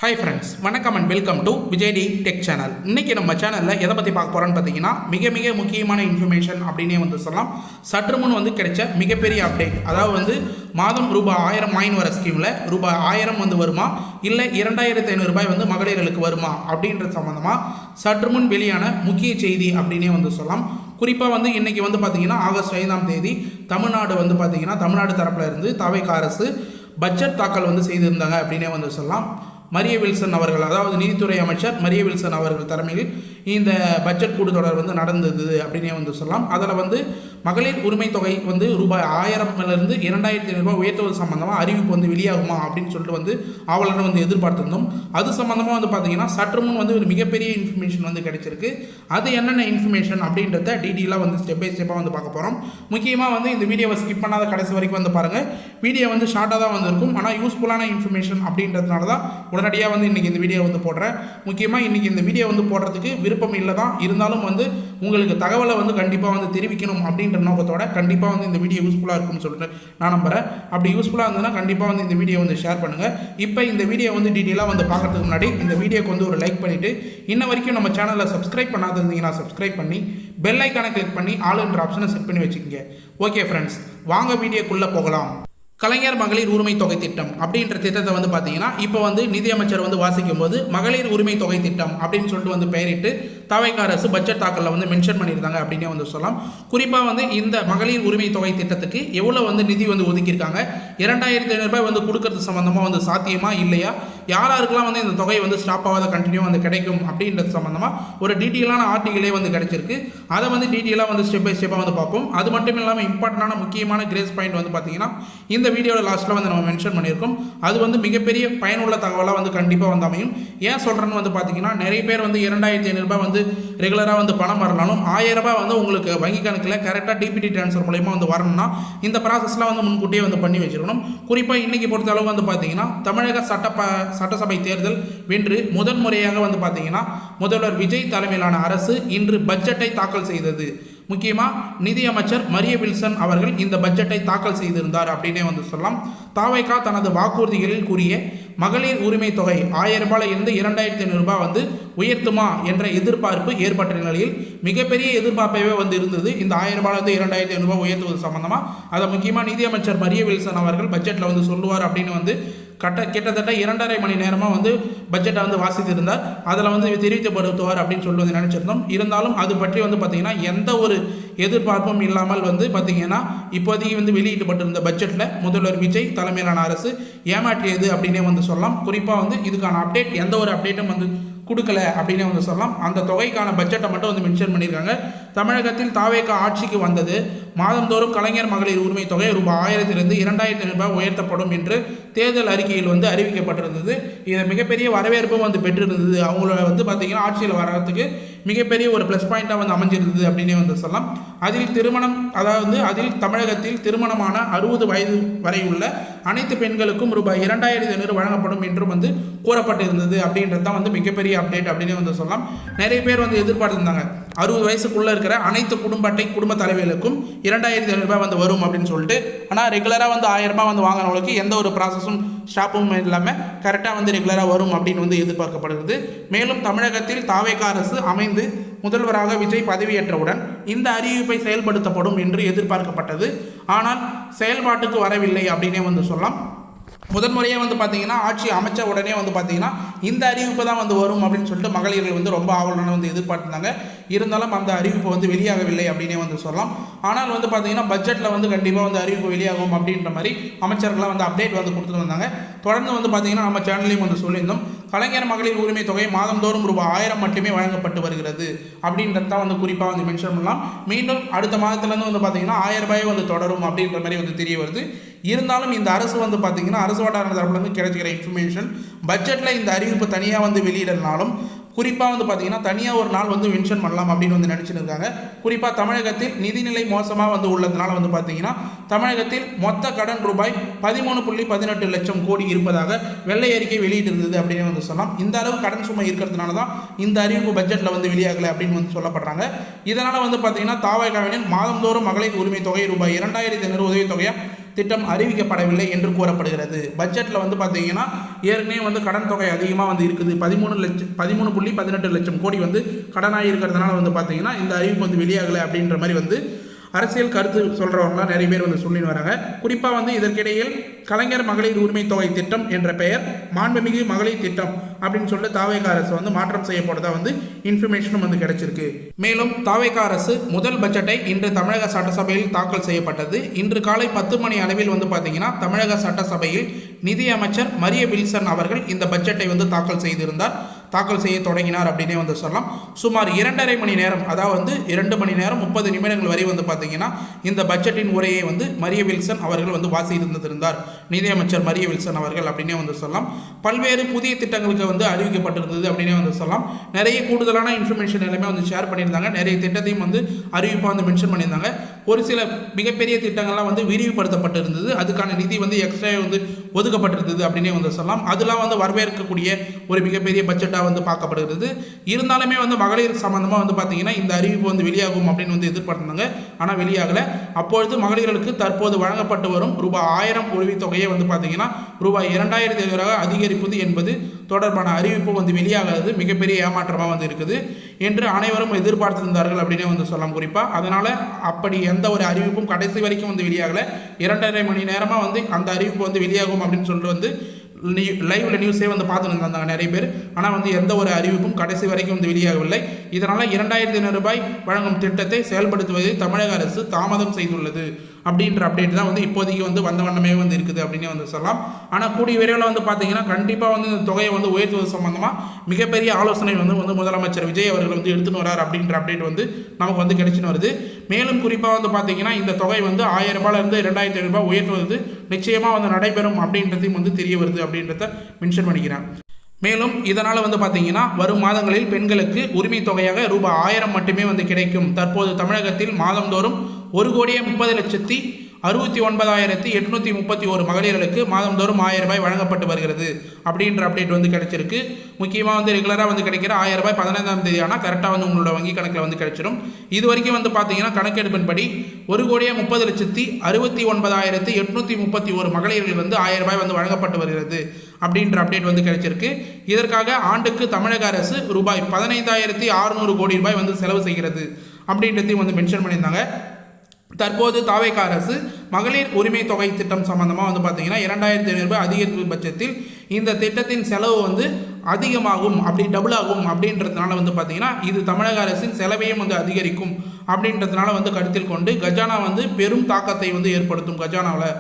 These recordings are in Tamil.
ஹாய் ஃப்ரெண்ட்ஸ், வணக்கம் and welcome to Vijay T tech channel. இன்றைக்கி நம்ம சேனலில் எதை பற்றி பார்க்க போகிறோன்னு பார்த்தீங்கன்னா மிக முக்கியமான இன்ஃபர்மேஷன் அப்படின்னே சொல்லலாம். சற்று முன் கிடைச்ச மிகப்பெரிய அப்டேட். அதாவது மாதம் ரூபாய் 1000 மாயின் வர ஸ்கீமில் ரூபாய் 1000 வருமா, இல்லை 2500 ரூபாய் மகளிர்களுக்கு வருமா அப்படின்ற சம்மந்தமாக சற்று முன் வெளியான முக்கிய செய்தி அப்படின்னே சொல்லலாம். குறிப்பாக இன்றைக்கி பார்த்தீங்கன்னா ஆகஸ்ட் 5ஆம் தேதி தமிழ்நாடு பார்த்தீங்கன்னா தமிழ்நாடு தரப்பில் இருந்து தவைக்க அரசு பட்ஜெட் தாக்கல் செய்திருந்தாங்க அப்படின்னே சொல்லலாம். மரிய வில்சன் அவர்கள், அதாவது நீதித்துறை அமைச்சர் மரிய வில்சன் அவர்கள் தலைமையில் இந்த பட்ஜெட் கூட்டத்தொடர் நடந்தது அப்படின்னே சொல்லலாம். அதில் மகளிர் உரிமை தொகை ரூபாய் 1000லிருந்து 2500 ரூபாய் உயர்த்துவது சம்பந்தமாக அறிவிப்பு வெளியாகுமா அப்படின்னு சொல்லிட்டு ஆவலர் எதிர்பார்த்திருந்தோம். அது சம்பந்தமாக பார்த்தீங்கன்னா சற்று முன் ஒரு மிகப்பெரிய இன்ஃபர்மேஷன் கிடைச்சிருக்கு. அது என்னென்ன இன்ஃபர்மேஷன் அப்படின்றத டீட்டெயிலாக ஸ்டெப் பை ஸ்டெப்பாக பார்க்க போகிறோம். முக்கியமாக இந்த வீடியோவை ஸ்கிப் பண்ணாத கடைசி வரைக்கும் பாருங்கள். வீடியோ ஷார்ட்டாக தான் இருக்கும், ஆனால் யூஸ்ஃபுல்லான இன்ஃபர்மேஷன் அப்படின்றதுனால தான் உடனடியாக இன்றைக்கி இந்த வீடியோ போடுறேன். முக்கியமாக இன்றைக்கி இந்த வீடியோ போடுறதுக்கு விருப்பம் இல்லை தான், இருந்தாலும் உங்களுக்கு தகவலை கண்டிப்பாக தெரிவிக்கணும் அப்படின்ற நோக்கத்தோட கண்டிப்பாக இந்த வீடியோ யூஸ்ஃபுல்லாக இருக்கும்னு சொல்லிட்டு நான் நம்புகிறேன். அப்படி யூஸ்ஃபுல்லாக இருந்ததுன்னா கண்டிப்பாக இந்த வீடியோ ஷேர் பண்ணுங்கள். இப்போ இந்த வீடியோ டீட்டெயிலாக பார்க்கறதுக்கு முன்னாடி இந்த வீடியோக்கு ஒரு லைக் பண்ணிவிட்டு இன்ன வரைக்கும் நம்ம சேனலை சப்ஸ்கிரைப் பண்ணாத இருந்தீங்கன்னா சப்ஸ்கிரைப் பண்ணி பெல் ஐக்கானை கிளிக் பண்ணி ஆல்ன்ற ஆப்ஷனை செட் பண்ணி வச்சுக்கோங்க. ஓகே ஃப்ரெண்ட்ஸ், வாங்க வீடியோக்குள்ளே போகலாம். கலைஞர் மகளிர் உரிமை தொகை திட்டம் அப்படின்ற திட்டத்தை பார்த்தீங்கன்னா இப்போ நிதியமைச்சர் வாசிக்கும் போது மகளிர் உரிமை தொகை திட்டம் அப்படின்னு சொல்லிட்டு பெயரிட்டு தவைக்க அரசு பட்ஜெட் தாக்கலில் மென்ஷன் பண்ணியிருந்தாங்க அப்படின்னே சொல்லலாம். குறிப்பாக இந்த மகளிர் உரிமை தொகை திட்டத்துக்கு எவ்வளோ நிதி ஒதுக்கியிருக்காங்க, 2500 ரூபாய் கொடுக்கறது சம்மந்தமாக சாத்தியமா இல்லையா, யாருக்கெல்லாம் இந்த தொகை ஸ்டாப் ஆகாத கண்டினியூ கிடைக்கும் அப்படின்றது சம்மந்தமாக ஒரு டீட்டெயிலான ஆர்டிகளே கிடைச்சிருக்கு. அதை டீட்டெயிலாக ஸ்டெப் பை ஸ்டெப்பாக பார்ப்போம். அது மட்டும் இல்லாமல் இம்பார்ட்டண்டான முக்கியமான கிரேஸ் பாயிண்ட் பார்த்தீங்கன்னா இந்த வீடியோட லாஸ்ட்டில் நம்ம மென்ஷன் பண்ணியிருக்கோம். அது மிகப்பெரிய பயனுள்ள தகவலாக கண்டிப்பாக அமையும். ஏன் சொல்கிறேன்னு பார்த்தீங்கன்னா நிறைய பேர் 2500 ரூபாய் ரெகுலராக பணம் வரலாலும் 1000 ரூபாய் உங்களுக்கு வங்கி கணக்கில் கரெக்டாக டிபிடி ட்ரான்ஸ்ஃபர் மூலயமா வரணும்னா இந்த ப்ராசஸ்லாம் முன்கூட்டியே பண்ணி வச்சிருக்கணும். குறிப்பாக இன்றைக்கி பொறுத்த அளவு பார்த்தீங்கன்னா தமிழக சட்டசபை தேர்தல் வென்று முதன் முறையாக பார்த்தீங்கன்னா முதல்வர் விஜய் தலைமையிலான அரசு இன்று பட்ஜெட்டை தாக்கல் செய்தது. முக்கியமாக நிதியமைச்சர் மரிய வில்சன் அவர்கள் இந்த பட்ஜெட்டை தாக்கல் செய்திருந்தார் அப்படின்னே சொல்லலாம். தாவைக்கா தனது வாக்குறுதிகளில் கூறிய மகளிர் உரிமை தொகை 1000 ரூபாயிலிருந்து 2500 ரூபாய் உயர்த்துமா என்ற எதிர்பார்ப்பு ஏற்பட்ட நிலையில் மிகப்பெரிய எதிர்பார்ப்பவே இருந்தது. இந்த 1000 ரூபாயிலிருந்து 2500 ரூபாய் உயர்த்துவது சம்பந்தமாக அதை முக்கியமாக நிதியமைச்சர் மரிய வில்சன் அவர்கள் பட்ஜெட்டில் சொல்லுவார் அப்படின்னு கிட்டத்தட்ட 2.5 மணி நேரமாக பட்ஜெட்டை வாசித்திருந்தார். அதில் தெரிவிக்கப்படுத்துவார் அப்படின்னு சொல்லி நினச்சிருந்தோம். இருந்தாலும் அது பற்றி பார்த்தீங்கன்னா எந்த ஒரு எதிர்பார்ப்பும் இல்லாமல் பார்த்தீங்கன்னா இப்போதைக்கு வெளியிடப்பட்டிருந்த பட்ஜெட்டில் முதல்வர் விஜய் தலைமையிலான அரசு ஏமாற்றியது அப்படின்னே சொல்லலாம். குறிப்பாக இதுக்கான அப்டேட் எந்த ஒரு அப்டேட்டும் கொடுக்கல அப்படின்னே சொல்லலாம். அந்த தொகைக்கான பட்ஜெட்டை மட்டும் மென்ஷன் பண்ணியிருக்காங்க. தமிழகத்தில் தாவேக ஆட்சிக்கு வந்தது மாதந்தோறும் கலைஞர் மகளிர் உரிமை தொகை ரூபாய் 1000லிருந்து 2500 ரூபாய் உயர்த்தப்படும் என்று தேர்தல் அறிக்கையில் அறிவிக்கப்பட்டிருந்தது. இது மிகப்பெரிய வரவேற்பும் பெற்றிருந்தது. அவங்கள பார்த்தீங்கன்னா ஆட்சியில் வர்றதுக்கு மிகப்பெரிய ஒரு ப்ளஸ் பாயிண்டாக அமைஞ்சிருந்தது அப்படின்னே சொல்லலாம். அதில் தமிழகத்தில் திருமணமான 60 வயது வரை உள்ள அனைத்து பெண்களுக்கும் ரூபாய் 2500 வழங்கப்படும் என்றும் கூறப்பட்டிருந்தது. அப்படின்றது தான் மிகப்பெரிய அப்டேட் அப்படின்னு சொல்லலாம். நிறைய பேர் எதிர்பார்த்திருந்தாங்க 60 வயசுக்குள்ளே இருக்கிற அனைத்து குடும்ப தலைவர்களுக்கும் 2500 ரூபாய் வரும் அப்படின்னு சொல்லிட்டு. ஆனால் ரெகுலராக 1000 ரூபாய் வாங்கினவங்களுக்கு எந்த ஒரு ப்ராசஸும் ஸ்டாப்பும் இல்லாமல் கரெக்டாக ரெகுலராக வரும் அப்படின்னு எதிர்பார்க்கப்படுகிறது. மேலும் தமிழகத்தில் தாவேக அரசு அமைந்து முதல்வராக விஜய் பதவியேற்றவுடன் இந்த அறிவிப்பை செயல்படுத்தப்படும் என்று எதிர்பார்க்கப்பட்டது. ஆனால் செயல்பாட்டுக்கு வரவில்லை அப்படின்னே சொல்லலாம். முதன்முறையாக பார்த்தீங்கன்னா ஆட்சி அமைச்ச உடனே பார்த்தீங்கன்னா இந்த அறிவிப்பு தான் வரும் அப்படின்னு சொல்லிட்டு மகளிர்கள் ரொம்ப ஆவலுடன் எதிர்பார்த்திருந்தாங்க. இருந்தாலும் அந்த அறிவிப்பு வெளியாகவில்லை அப்படின்னே சொல்லலாம். ஆனால் பார்த்தீங்கன்னா பட்ஜெட்டில் கண்டிப்பாக அறிவிப்பு வெளியாகும் அப்படின்ற மாதிரி அமைச்சர்கள்லாம் அப்டேட் கொடுத்துட்டு வந்தாங்க. தொடர்ந்து பார்த்தீங்கன்னா நம்ம சேனல்லையும் சொல்லியிருந்தோம் கலைஞர் மகளிர் உரிமை தொகை மாதந்தோறும் ரூபாய் 1000 மட்டுமே வழங்கப்பட்டு வருகிறது அப்படின்றது தான் குறிப்பாக மென்ஷன் பண்ணலாம். மீண்டும் அடுத்த மாதத்துலேருந்து பார்த்தீங்கன்னா 1000 ரூபாய் தொடரும் அப்படின்ற மாதிரி தெரிய வருது. இருந்தாலும் இந்த அரசு பார்த்தீங்கன்னா அரசு வட்டார தரப்புலேருந்து கிடைச்சிக்கிற இன்ஃபர்மேஷன் பட்ஜெட்டில் இந்த அறிவிப்பு தனியாக வெளியிடனாலும் குறிப்பாக பார்த்தீங்கன்னா தனியாக ஒரு நாள் மென்ஷன் பண்ணலாம் அப்படின்னு நினச்சிருக்காங்க. குறிப்பாக தமிழகத்தில் நிதிநிலை மோசமாக உள்ளதுனால பார்த்தீங்கன்னா தமிழகத்தில் மொத்த கடன் ரூபாய் 13.18 லட்சம் கோடி இருப்பதாக வெள்ளை அறிக்கை வெளியிட்டிருந்தது அப்படின்னு சொல்லலாம். இந்த அளவு கடன் சுமை இருக்கிறதுனால தான் இந்த அறிவிப்பு பட்ஜெட்டில் வெளியாகலை அப்படின்னு சொல்லப்படுறாங்க. இதனால் பார்த்தீங்கன்னா தாவேகாவினர் மாதந்தோறும் மகளிர் உரிமை தொகை ரூபாய் 2500 உதவித்தொகையாக திட்டம் அறிவிக்கப்படவில்லை என்று கூறப்படுகிறது. பட்ஜெட்டில் வந்து பார்த்தீங்கன்னா ஏற்கனவே வந்து கடன் தொகை அதிகமாக வந்து இருக்குது. 13.18 லட்சம் கோடி வந்து கடனாகி இருக்கிறதுனால வந்து பார்த்தீங்கன்னா இந்த அறிவிப்பு வந்து வெளியாகலை அப்படின்ற மாதிரி வந்து அரசியல் கருத்து சொல்கிறவங்களாம் நிறைய பேர் வந்து சொல்லின்னு வராங்க. குறிப்பாக வந்து இதற்கிடையில் கலைஞர் மகளிர் உரிமை தொகை திட்டம் என்ற பெயர் மாண்புமிகு மகளிர் திட்டம் அப்படின்னு சொல்லிட்டு தாவேகா அரசு வந்து மாற்றம் செய்யப்பட்டதா வந்து இன்ஃபர்மேஷனும் வந்து கிடைச்சிருக்கு. மேலும் தாவேகா அரசு முதல் பட்ஜெட்டை இன்று தமிழக சட்டசபையில் தாக்கல் செய்யப்பட்டது. இன்று காலை 10 மணி அளவில் வந்து பார்த்தீங்கன்னா தமிழக சட்டசபையில் நிதியமைச்சர் மரிய வில்சன் அவர்கள் இந்த பட்ஜெட்டை வந்து தாக்கல் செய்ய தொடங்கினார் அப்படின்னே வந்து சொல்லலாம். சுமார் 2.5 மணி நேரம், அதாவது 2 மணி நேரம் 30 நிமிடங்கள் வரை வந்து பார்த்தீங்கன்னா இந்த பட்ஜெட்டின் உரையை வந்து மரிய வில்சன் அவர்கள் வந்து வாசித்திருந்தார். நிதியமைச்சர் மரிய வில்சன் அவர்கள் அப்படின்னே வந்து சொல்லலாம். பல்வேறு புதிய திட்டங்களுக்கு வந்து அறிவிக்கப்பட்டிருந்தது அப்படின்னே வந்து சொல்லலாம். நிறைய கூடுதலான இன்ஃபர்மேஷன் எல்லாமே வந்து ஷேர் பண்ணியிருந்தாங்க. நிறைய திட்டத்தையும் வந்து அறிவிப்பாக வந்து மென்ஷன் பண்ணியிருந்தாங்க. ஒரு சில மிகப்பெரிய திட்டங்கள்லாம் வந்து விரிவுபடுத்தப்பட்டிருந்தது. அதுக்கான நிதி வந்து எக்ஸ்ட்ரா வந்து ஒதுக்கப்பட்டிருந்தது அப்படின்னே வந்து சொல்லலாம். அதெல்லாம் வந்து வரவேற்கக்கூடிய ஒரு மிகப்பெரிய பட்ஜெட்டாக வந்து பார்க்கப்படுகிறது. இருந்தாலுமே வந்து மகளிர் சம்பந்தமாக வந்து பார்த்தீங்கன்னா இந்த அறிவிப்பு வந்து வெளியாகும் அப்படின்னு வந்து எதிர்பார்த்திருந்தாங்க. ஆனால் வெளியாகலை. அப்பொழுது மகளிர்களுக்கு தற்போது வழங்கப்பட்டு வரும் ரூபாய் 1000 உதவித்தொகையை வந்து பார்த்தீங்கன்னா ரூபாய் 2500 அதிகரிப்பது என்பது தொடர்பான அறிவிப்பு வந்து வெளியாகிறது மிகப்பெரிய ஏமாற்றமாக வந்து இருக்குது என்று அனைவரும் எதிர்பார்த்திருந்தார்கள் அப்படின்னே வந்து சொல்லலாம். குறிப்பாக அதனால் அப்படி எந்த ஒரு அறிவிப்பும் கடைசி வரைக்கும் வந்து வெளியாகலை. 2.5 மணி நேரமாக வந்து அந்த அறிவிப்பு வந்து வெளியாகும் அப்படின்னு சொல்லிட்டு வந்து லைவ்ல நியூஸே வந்து பார்த்துட்டு இருந்தாங்க நிறைய பேர். ஆனால் வந்து எந்த ஒரு அறிவிப்பும் கடைசி வரைக்கும் வந்து வெளியாகவில்லை. இதனால் 2500 ரூபாய் வழங்கும் திட்டத்தை செயல்படுத்துவதை தமிழக அரசு தாமதம் செய்துள்ளது அப்படின்ற அப்டேட் தான் வந்து இப்போதைக்கு வந்து வந்த வண்ணமே வந்து இருக்குது அப்படின்னு வந்து சொல்லலாம். ஆனால் கூடிய விரைவில் வந்து பார்த்தீங்கன்னா கண்டிப்பாக வந்து இந்த தொகையை வந்து உயர்த்துவது சம்பந்தமாக மிகப்பெரிய ஆலோசனை வந்து முதலமைச்சர் விஜய் அவர்கள் வந்து எடுத்துன்னு வரார் அப்படின்ற அப்டேட் வந்து நமக்கு வந்து கிடைச்சின்னு வருது. மேலும் குறிப்பாக வந்து பார்த்தீங்கன்னா இந்த தொகை வந்து 1000 ரூபாயிலிருந்து 2500 ரூபாய் உயர்த்துவது நிச்சயமாக வந்து நடைபெறும் அப்படின்றதையும் வந்து தெரிய வருது அப்படின்றத மென்ஷன் பண்ணிக்கிறேன். மேலும் இதனால் வந்து பார்த்தீங்கன்னா வரும் மாதங்களில் பெண்களுக்கு உரிமை தொகையாக ரூபாய் 1000 மட்டுமே வந்து கிடைக்கும். தற்போது தமிழகத்தில் மாதந்தோறும் 1,30,69,831 மகளிர்களுக்கு மாதந்தோறும் 1000 ரூபாய் வழங்கப்பட்டு வருகிறது அப்படின்ற அப்டேட் வந்து கிடைச்சிருக்கு. முக்கியமாக வந்து ரெகுலராக வந்து கிடைக்கிற 1000 ரூபாய் 15ஆம் தேதி ஆனால் கரெக்டாக வந்து உங்களோட வங்கி கணக்கில் வந்து கிடைச்சிடும். இது வரைக்கும் வந்து பார்த்தீங்கன்னா கணக்கெடுப்பின்படி 1,30,69,831 மகளிர்கள் வந்து 1000 ரூபாய் வந்து வழங்கப்பட்டு வருகிறது அப்படின்ற அப்டேட் வந்து கிடைச்சிருக்கு. இதற்காக ஆண்டுக்கு தமிழக அரசு ரூபாய் 15,600 கோடி ரூபாய் வந்து செலவு செய்கிறது அப்படின்றதையும் வந்து மென்ஷன் பண்ணியிருந்தாங்க. தற்போது தாவேகா அரசு மகளிர் உரிமை தொகை திட்டம் சம்பந்தமாக வந்து பார்த்தீங்கன்னா 2500 ரூபாய் அதிகரிப்பு பட்சத்தில் இந்த திட்டத்தின் செலவு வந்து அதிகமாகும், அப்படி டபுள் ஆகும் அப்படின்றதுனால வந்து பார்த்தீங்கன்னா இது தமிழக அரசின் செலவையும் வந்து அதிகரிக்கும் அப்படின்றதுனால வந்து கருத்தில் கொண்டு கஜானா வந்து பெரும் தாக்கத்தை வந்து ஏற்படுத்தும் கஜானாவில்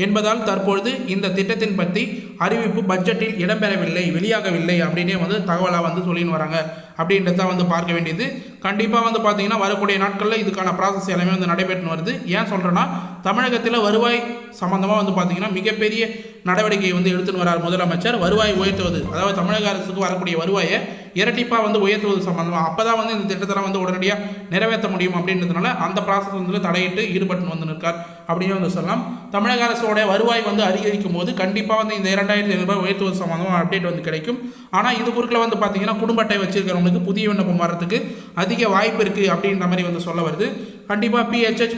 என்பதால் தற்பொழுது இந்த திட்டத்தின் பற்றி அறிவிப்பு பட்ஜெட்டில் இடம்பெறவில்லை, வெளியாகவில்லை அப்படின்னே வந்து தகவலாக வந்து சொல்லின்னு வராங்க அப்படின்றத வந்து பார்க்க வேண்டியது. கண்டிப்பாக வந்து பார்த்தீங்கன்னா வரக்கூடிய நாட்களில் இதுக்கான ப்ராசஸ் எல்லாமே வந்து நடைபெற்று வருது. ஏன் சொல்கிறேன்னா தமிழகத்தில் வருவாய் சம்பந்தமாக வந்து பார்த்தீங்கன்னா மிகப்பெரிய நடவடிக்கை வந்து எடுத்துன்னு வரார் முதலமைச்சர். வருவாய் உயர்த்துவது, அதாவது தமிழக அரசுக்கு வரக்கூடிய வருவாயை இரட்டிப்பாக வந்து உயர்த்துவது சம்பந்தமாக. அப்போ தான் வந்து இந்த திட்டத்தெல்லாம் வந்து உடனடியாக நிறைவேற்ற முடியும் அப்படின்றதுனால அந்த ப்ராசஸ் வந்து தடையிட்டு ஈடுபட்டு வந்து நிற்கார் அப்படின்னு வந்து சொல்லலாம். தமிழக அரசோட வருவாய் வந்து அதிகரிக்கும் போது கண்டிப்பாக வந்து இந்த 2500 ரூபாய் உயர்த்துவது சம்பந்தமாக அப்டேட் வந்து கிடைக்கும். ஆனால் இது குறுக்கில் வந்து பார்த்தீங்கன்னா குடும்ப அட்டை வச்சிருக்கிறவங்களுக்கு புதிய விண்ணப்பம் வர்றதுக்கு அதிக வாய்ப்பு இருக்குது அப்படின்ற மாதிரி வந்து சொல்ல வருது. கண்டிப்பாக PHH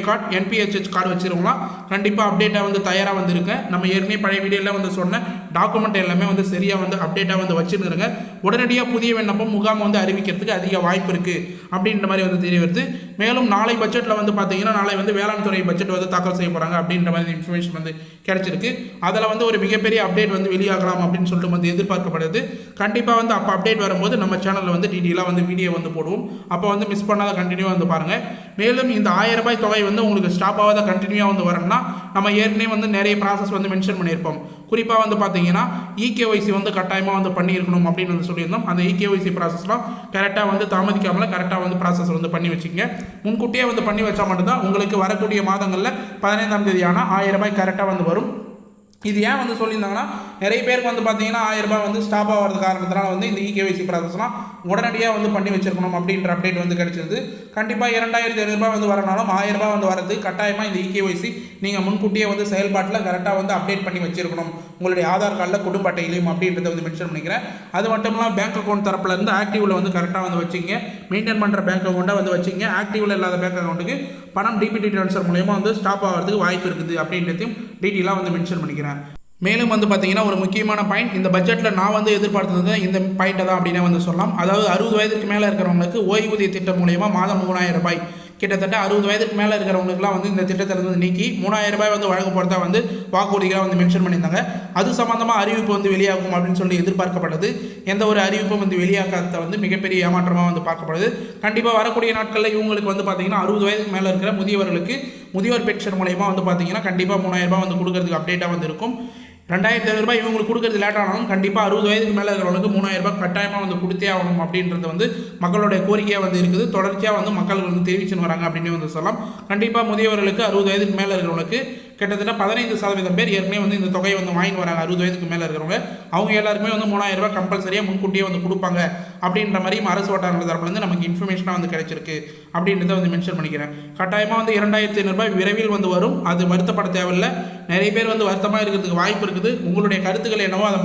கார்டு, NPHH கார்டு வச்சுருவங்களாம் கண்டிப்பாக அப்டேட்டாக வந்து தயாராக வந்து இருக்கேன். நம்ம ஏற்கனவே பழைய வீடியோவில் வந்து சொன்ன டாக்குமெண்ட் எல்லாமே வந்து சரியாக வந்து அப்டேட்டாக வந்து வச்சுருந்துருங்க. உடனடியாக புதிய விண்ணப்பம் முகாம் வந்து அறிவிக்கிறதுக்கு அதிக வாய்ப்பு இருக்குது அப்படின்ற மாதிரி வந்து தெரிய வருது. மேலும் நாளை பட்ஜெட்டில் வந்து பார்த்தீங்கன்னா நாளை வந்து வேளாண் துறை பட்ஜெட் வந்து தாக்கல் செய்ய போகிறாங்க அப்படின்ற மாதிரி இன்ஃபர்மேஷன் வந்து கிடைச்சிருக்கு. அதில் வந்து ஒரு மிகப்பெரிய அப்டேட் வந்து வெளியாகலாம் அப்படின்னு சொல்லிட்டு வந்து எதிர்பார்க்கப்படுது. கண்டிப்பாக வந்து அப்போ அப்டேட் வரும்போது நம்ம சேனலில் வந்து டீட்டெயிலாக வந்து வீடியோ வந்து போடுவோம். அப்போ வந்து மிஸ் பண்ணாத கண்டினியூவாக வந்து பாருங்கள். மேலும் இந்த 1000 ரூபாய் தொகை வந்து உங்களுக்கு ஸ்டாப் ஆகாத கண்டினியூவாக வந்து வரணும்னா நம்ம ஏற்கனவே வந்து நிறைய ப்ராசஸ் வந்து மென்ஷன் பண்ணியிருப்போம். குறிப்பாக வந்து பார்த்தீங்கன்னா EKYC வந்து கட்டாயமாக வந்து பண்ணியிருக்கணும் அப்படின்னு வந்து சொல்லியிருந்தோம். அந்த EKYC ப்ராசஸ்லாம் கரெக்டாக வந்து தாமதிக்காமல் கரெக்டாக வந்து ப்ராசஸ் வந்து பண்ணி வச்சுங்க. முன்கூட்டியே வந்து பண்ணி வச்சா மட்டும்தான் உங்களுக்கு வரக்கூடிய மாதங்களில் 15ஆம் தேதி ஆனால் 1000 ரூபாய் கரெக்டாக வந்து வரும். இது ஏன் வந்து சொல்லியிருந்தாங்கன்னா நிறைய பேருக்கு வந்து பார்த்தீங்கன்னா 1000 ரூபாய் வந்து ஸ்டாப் ஆகிறது காரணத்தினால வந்து இந்த இகேஒய்சி ப்ராசஸ்லாம் உடனடியாக வந்து பண்ணி வச்சிருக்கணும் அப்படின்ற அப்டேட் வந்து கிடைச்சது. கண்டிப்பாக 2500 ரூபாய் வந்து வரனாலும் 1000 ரூபாய் வந்து வரது கட்டாயமாக இந்த இகேஒய்சி நீங்கள் முன்கூட்டியே வந்து செயல்பாட்டில் கரெக்டாக வந்து அப்டேட் பண்ணி வச்சிருக்கணும் உங்களுடைய ஆதார் கார்டில் குடும்ப அட்டையிலையும் அப்படின்றத வந்து மென்ஷன் பண்ணிக்கிறேன். அது மட்டும் இல்லாமல் பேங்க் அக்கௌண்ட் தரப்புல இருந்து ஆக்டிவில் வந்து கரெக்டாக வந்து வச்சிங்க, மெயின்டைன் பண்ணுற பேங்க் அக்கௌண்ட்டை வந்து வச்சிங்க. ஆக்டிவில் இல்லாத பேங்க் அக்கௌண்ட்டுக்கு பணம் டிபிடி ட்ரான்ஸ்ஃபர் மூலயமா வந்து ஸ்டாப் ஆகிறதுக்கு வாய்ப்பு இருக்குது அப்படின்றதையும் டீட்டெயிலாக வந்து மென்ஷன் பண்ணிக்கிறேன். மேலும் வந்து பார்த்தீங்கன்னா ஒரு முக்கியமான பாயிண்ட், இந்த பட்ஜெட்டில் நான் வந்து எதிர்பார்த்தது இந்த பாயிண்ட்டை தான் அப்படின்னு வந்து சொல்லலாம். அதாவது 60 வயதுக்கு மேலே இருக்கிறவங்களுக்கு ஓய்வூதிய திட்டம் மூலயமா மாதம் 3000 ரூபாய், கிட்டத்தட்ட 60 வயதுக்கு மேலே இருக்கிறவங்களுக்குலாம் வந்து இந்த திட்டத்திலிருந்து நீக்கி 3000 ரூபாய் வந்து வழங்க போகிறதா வந்து வாக்குறுதிகளாக வந்து மென்ஷன் பண்ணியிருந்தாங்க. அது சம்மந்தமாக அறிவிப்பு வந்து வெளியாகும் அப்படின்னு சொல்லி எதிர்பார்க்கப்பட்டது. எந்த ஒரு அறிவிப்பும் வந்து வெளியாகாத வந்து மிகப்பெரிய ஏமாற்றமாக வந்து பார்க்கப்படுது. கண்டிப்பாக வரக்கூடிய நாட்களில் இவங்களுக்கு வந்து பார்த்தீங்கன்னா 60 வயதுக்கு மேலே இருக்கிற முதியவர்களுக்கு முதியோர் பென்ஷன் மூலயமா வந்து பார்த்தீங்கன்னா கண்டிப்பாக 3000 ரூபாய் வந்து கொடுக்கறதுக்கு அப்டேட்டாக வந்து இருக்கும். 2500 ரூபாய் இவங்களுக்கு கொடுக்கறது லேட் ஆனாலும் கண்டிப்பாக 60 வயதுக்கு மேலே இருக்கிறவங்களுக்கு 3000 ரூபாய் கட்டாயமாக வந்து கொடுத்தே ஆகணும் அப்படின்றது வந்து மக்களுடைய கோரிக்கையாக வந்து இருக்குது. தொடர்ச்சியாக வந்து மக்கள் வந்து தெரிவிச்சுன்னு வராங்க அப்படின்னு வந்து சொல்லலாம். கண்டிப்பாக முதியவர்களுக்கு 60 வயதுக்கு மேலே இருக்கிறவங்களுக்கு கிட்டத்தட்ட 15% பேர் ஏற்கனவே வந்து இந்த தொகையை வந்து வாங்கிட்டு வராங்க. 60 வயதுக்கு மேலே இருக்கிறவங்க அவங்க எல்லாருக்குமே வந்து 3000 ரூபாய் கம்பல்சரியாக முன்கூட்டியே வந்து கொடுப்பாங்க அப்படின்ற மாதிரி அரசு வட்டாரங்கள் தரப்புலேருந்து நமக்கு இன்ஃபர்மேஷனாக வந்து கிடைச்சிருக்கு அப்படின்றத வந்து மென்ஷன் பண்ணிக்கிறேன். கட்டாயமாக வந்து 2500 ரூபாய் விரைவில் வந்து வரும். அது வருத்தப்பட தேவையில்லை. நிறைய பேர் வந்து வருத்தமாக இருக்கிறதுக்கு வாய்ப்பு இருக்குது. உங்களுடைய கருத்துக்கள் என்னவோ அதை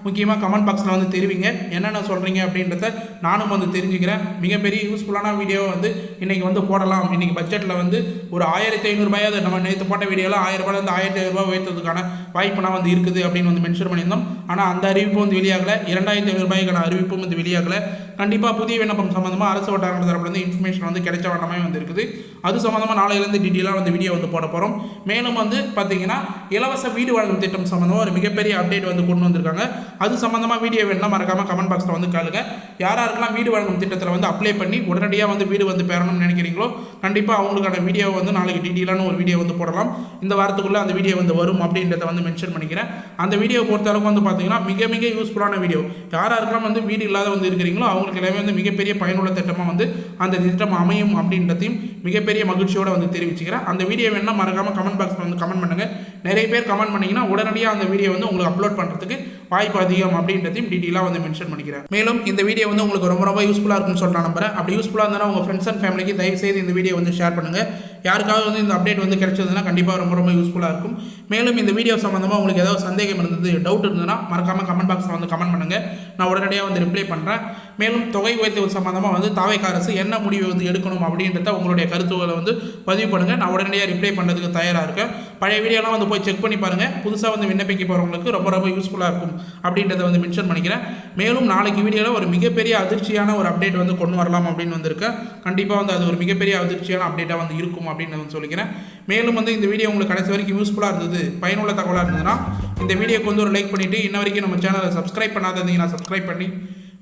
முக்கியமாக கமெண்ட் பாக்ஸில் வந்து தெரிவிங்க. என்னென்ன சொல்கிறீங்க அப்படின்றத நானும் வந்து தெரிஞ்சுக்கிறேன். மிகப்பெரிய யூஸ்ஃபுல்லான வீடியோவை வந்து இன்றைக்கி வந்து போடலாம். இன்றைக்கி பட்ஜெட்டில் வந்து ஒரு 1500 ரூபாயாவது நம்ம நேற்று போட்ட வீடியோவில் 1000 ரூபாயிலேருந்து 1500 ரூபாய் உயர்த்ததுக்கான வாய்ப்புனா வந்து இருக்குது அப்படின்னு வந்து மென்ஷன் பண்ணியிருந்தோம். ஆனால் அந்த அறிவிப்பு வந்து வெளியாகலை. 2500 ரூபாய்க்கான அறிவிப்பும் வந்து வெளியாகலை. கண்டிப்பாக புதிய விண்ணப்பம் சம்மந்தமாக அரசு வட்டாரங்கள் தரப்புலேருந்து இன்ஃபர்மேஷன் வந்து கிடைச்ச வண்ணமே வந்து இருக்குது. அது சம்மந்தமாக நாளையிலேருந்து டீட்டெயிலாக வந்து வீடியோ வந்து போட போகிறோம். மேலும் வந்து பார்த்தீங்கன்னா இலவச வீடு வழங்கும் திட்டம் சம்மந்தமாக ஒரு மிகப்பெரிய அப்டேட் வந்து கொண்டு வந்திருக்காங்க. அது சம்மந்தமாக வீடியோ வேணும்னா மறக்காமல் கமெண்ட் பாக்ஸில் வந்து கேளுங்க. யாராருக்கெல்லாம் வீடு வழங்கும் திட்டத்தில் வந்து அப்ளை பண்ணி உடனடியாக வந்து வீடு வந்து பெறணும்னு நினைக்கிறீங்களோ கண்டிப்பாக அவங்களுக்கான வீடியோ வந்து நாளைக்கு டீட்டெயிலான ஒரு வீடியோ வந்து போடலாம். இந்த வாரத்துக்குள்ளே அந்த வீடியோ வந்து வரும் அப்படின்றத வந்து மென்ஷன் பண்ணிக்கிறேன். அந்த வீடியோ பொறுத்தளவுக்கு வந்து பார்த்தீங்கன்னா மிக மிக யூஸ்ஃபுல்லான வீடியோ. யாராருக்கெல்லாம் வந்து வீடு இல்லாத வந்து இருக்கிறீங்களோ அவங்களுக்கு எல்லாமே வந்து மிகப்பெரிய பயனுள்ள திட்டமாக வந்து அந்த திட்டம் அமையும் அப்படின்றதையும் மிகப்பெரிய மகிழ்ச்சியோடு வந்து தெரிவிச்சுக்கிறேன். அந்த வீடியோ வேணும்னா மறக்காமல் கமெண்ட் பாக்ஸில் வந்து கமெண்ட் பண்ணுங்கள். நிறைய பேர் கமெண்ட் பண்ணிங்கன்னா உடனடியாக அந்த வீடியோ வந்து உங்களுக்கு அப்லோட் பண்ணுறதுக்கு வாய்ப்பு அதிகம் அப்படின்றதையும் டீட்டெயிலாக வந்து மென்ஷன் பண்ணிக்கிறேன். மேலும் இந்த வீடியோ வந்து உங்களுக்கு ரொம்ப ரொம்ப யூஸ்ஃபுல்லாக இருக்கும்னு சொல்லிட்டு நான் நம்புறேன். அப்படி யூஸ்ஃபுல்லாக இருந்தால் உங்கள் ஃப்ரெண்ட்ஸ் அண்ட் ஃபேமிலிக்கு தயவுசெய்து இந்த வீடியோ வந்து ஷேர் பண்ணுங்கள். யாருக்காவது வந்து இந்த அப்டேட் வந்து கிடைச்சதுன்னா கண்டிப்பாக ரொம்ப ரொம்ப யூஸ்ஃபுல்லாக இருக்கும். மேலும் இந்த வீடியோ சம்மந்தமாக உங்களுக்கு ஏதாவது சந்தேகம் இருந்தது, டவுட் இருந்ததுன்னா மறக்காமல் கமெண்ட் பாக்ஸில் வந்து கமெண்ட் பண்ணுங்கள். நான் உடனடியாக வந்து ரிப்ளை பண்ணுறேன். மேலும் தொகை உயர்வு சம்மந்தமாக வந்து தாவேக அரசு என்ன முடிவு வந்து எடுக்கணும் அப்படின்றத உங்களுடைய கருத்துக்களை வந்து பதிவு பண்ணுங்கள். நான் உடனடியாக ரிப்ளை பண்ணுறதுக்கு தயாராக இருக்கேன். பழைய வீடியோலாம் வந்து போய் செக் பண்ணி பாருங்கள். புதுசாக வந்து விண்ணப்பிக்க போகிறவங்களுக்கு ரொம்ப ரொம்ப யூஸ்ஃபுல்லாக இருக்கும் அப்படின்றத வந்து மென்ஷன் பண்ணிக்கிறேன். மேலும் நாளைக்கு வீடியோவில் ஒரு மிகப்பெரிய அதிர்ச்சியான ஒரு அப்டேட் வந்து கொண்டு வரலாம் அப்படின்னு வந்திருக்கேன். கண்டிப்பாக வந்து அது ஒரு மிகப்பெரிய அதிர்ச்சியான அப்டேட்டாக வந்து இருக்கும் அப்படின்னு வந்து சொல்லிக்கிறேன். மேலும் வந்து இந்த வீடியோ உங்களுக்கு கடைசி வரைக்கும் யூஸ்ஃபுல்லாக இருந்தது, பயனுள்ள தகவலாக இருந்ததுன்னா இந்த வீடியோக்கு வந்து ஒரு லைக் பண்ணிவிட்டு இன்ன வரைக்கும் நம்ம சேனலை சப்ஸ்கிரைப் பண்ணாதீங்கன்னா சப்ஸ்கிரைப் பண்ணி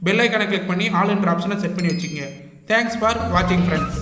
பெல் ஐக்கானை கிளிக் பண்ணி ஆல் என்ற ஆப்ஷனை செட் பண்ணி வச்சுக்கோங்க. தேங்க்ஸ் ஃபார் வாட்சிங் ஃப்ரெண்ட்ஸ்.